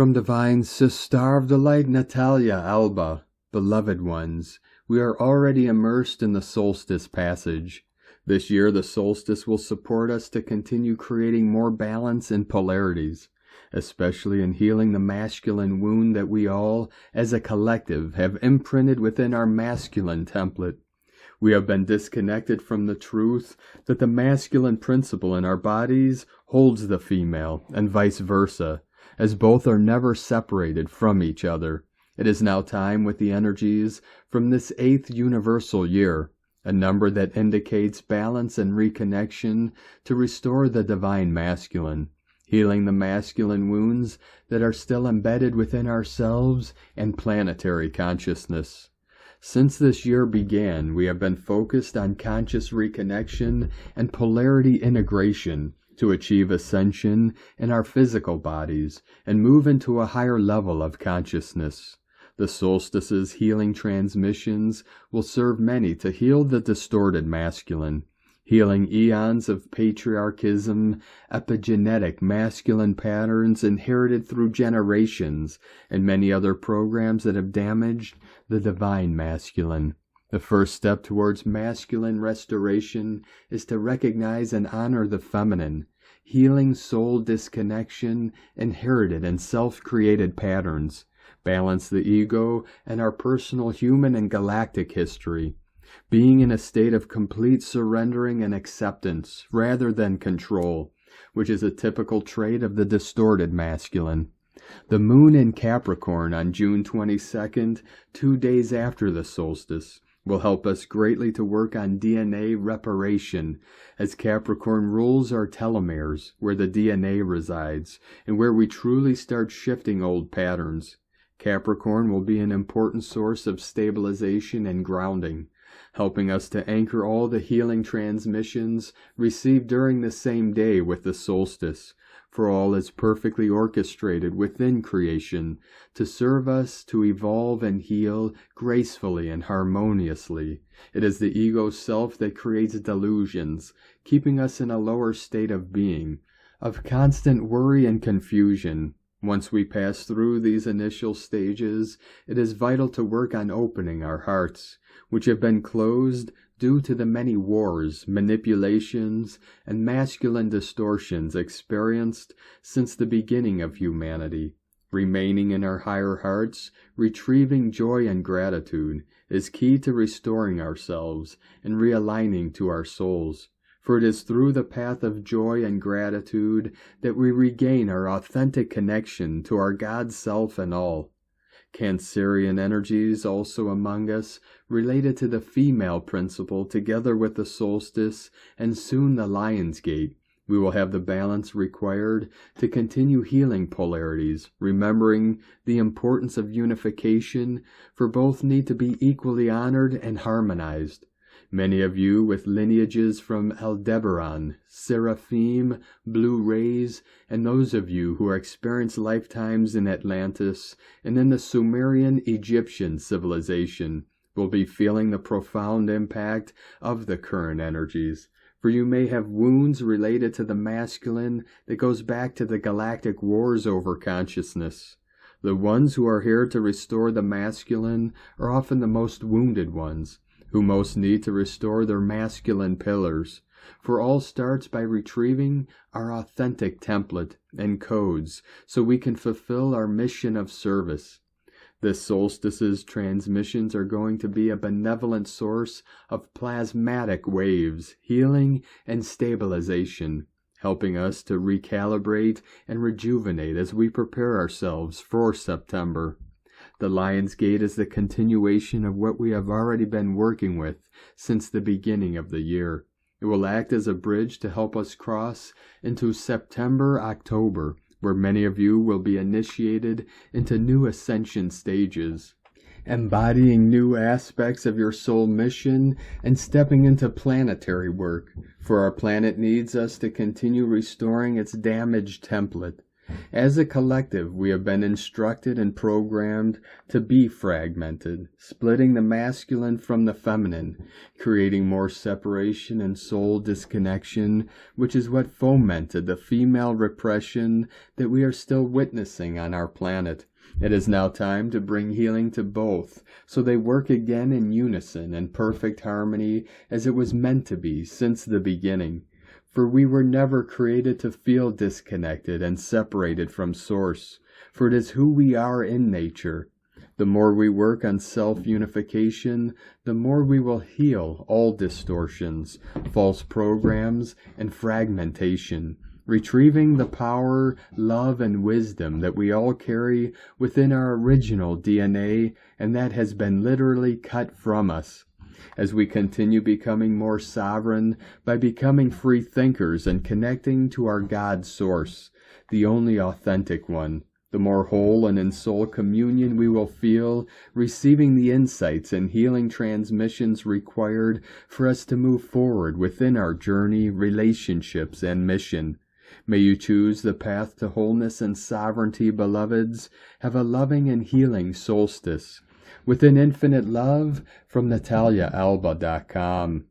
From divine Sister of the Light Natalia Alba, beloved ones, we are already immersed in the Solstice passage. This year the solstice will support us to continue creating more balance and polarities, especially in healing the masculine wound that we all, as a collective, have imprinted within our masculine template. We have been disconnected from the truth that the masculine principle in our bodies holds the female, and vice versa, as both are never separated from each other. It is now time, with the energies from this 8th universal year, a number that indicates balance and reconnection, to restore the divine masculine, healing the masculine wounds that are still embedded within ourselves and planetary consciousness. Since this year began, we have been focused on conscious reconnection and polarity integration to achieve ascension in our physical bodies and move into a higher level of consciousness. The solstice's healing transmissions will serve many to heal the distorted masculine, healing eons of patriarchism, epigenetic masculine patterns inherited through generations, and many other programs that have damaged the divine masculine. The first step towards masculine restoration is to recognize and honor the feminine, healing soul disconnection inherited in self-created patterns, balance the ego and our personal human and galactic history, being in a state of complete surrendering and acceptance rather than control, which is a typical trait of the distorted masculine. The moon in Capricorn on June 22nd, 2 days after the solstice, will help us greatly to work on DNA reparation, as Capricorn rules our telomeres, where the DNA resides, and where we truly start shifting old patterns. Capricorn will be an important source of stabilization and grounding, helping us to anchor all the healing transmissions received during the same day with the solstice, for all is perfectly orchestrated within creation to serve us to evolve and heal gracefully and harmoniously. It is the ego self that creates delusions, keeping us in a lower state of being, of constant worry and confusion. Once we pass through these initial stages, it is vital to work on opening our hearts, which have been closed due to the many wars, manipulations, and masculine distortions experienced since the beginning of humanity. Remaining in our higher hearts, retrieving joy and gratitude, is key to restoring ourselves and realigning to our souls. For it is through the path of joy and gratitude that we regain our authentic connection to our God self and all. Cancerian energies also among us, related to the female principle, together with the solstice and soon the lion's gate. We will have the balance required to continue healing polarities, remembering the importance of unification, for both need to be equally honored and harmonized. Many of you with lineages from Aldebaran, Seraphim, Blue Rays, and those of you who experienced lifetimes in Atlantis and in the Sumerian Egyptian civilization will be feeling the profound impact of the current energies, for you may have wounds related to the masculine that goes back to the galactic wars over consciousness. The ones who are here to restore the masculine are often the most wounded ones, who most need to restore their masculine pillars, for all starts by retrieving our authentic template and codes so we can fulfill our mission of service. This solstice's transmissions are going to be a benevolent source of plasmatic waves, healing and stabilization, helping us to recalibrate and rejuvenate as we prepare ourselves for September. The Lion's Gate is the continuation of what we have already been working with since the beginning of the year. It will act as a bridge to help us cross into September-October, where many of you will be initiated into new ascension stages, embodying new aspects of your soul mission and stepping into planetary work, for our planet needs us to continue restoring its damaged template. As a collective, we have been instructed and programmed to be fragmented, splitting the masculine from the feminine, creating more separation and soul disconnection, which is what fomented the female repression that we are still witnessing on our planet. It is now time to bring healing to both, so they work again in unison and perfect harmony as it was meant to be since the beginning. For we were never created to feel disconnected and separated from Source, for it is who we are in nature. The more we work on self-unification, the more we will heal all distortions, false programs, and fragmentation, retrieving the power, love, and wisdom that we all carry within our original DNA and that has been literally cut from us. As we continue becoming more sovereign by becoming free thinkers and connecting to our God Source, the only authentic one, the more whole and in soul communion we will feel, receiving the insights and healing transmissions required for us to move forward within our journey, relationships, and mission. May you choose the path to wholeness and sovereignty, beloveds. Have a loving and healing solstice. Within infinite love, from NataliaAlba.com.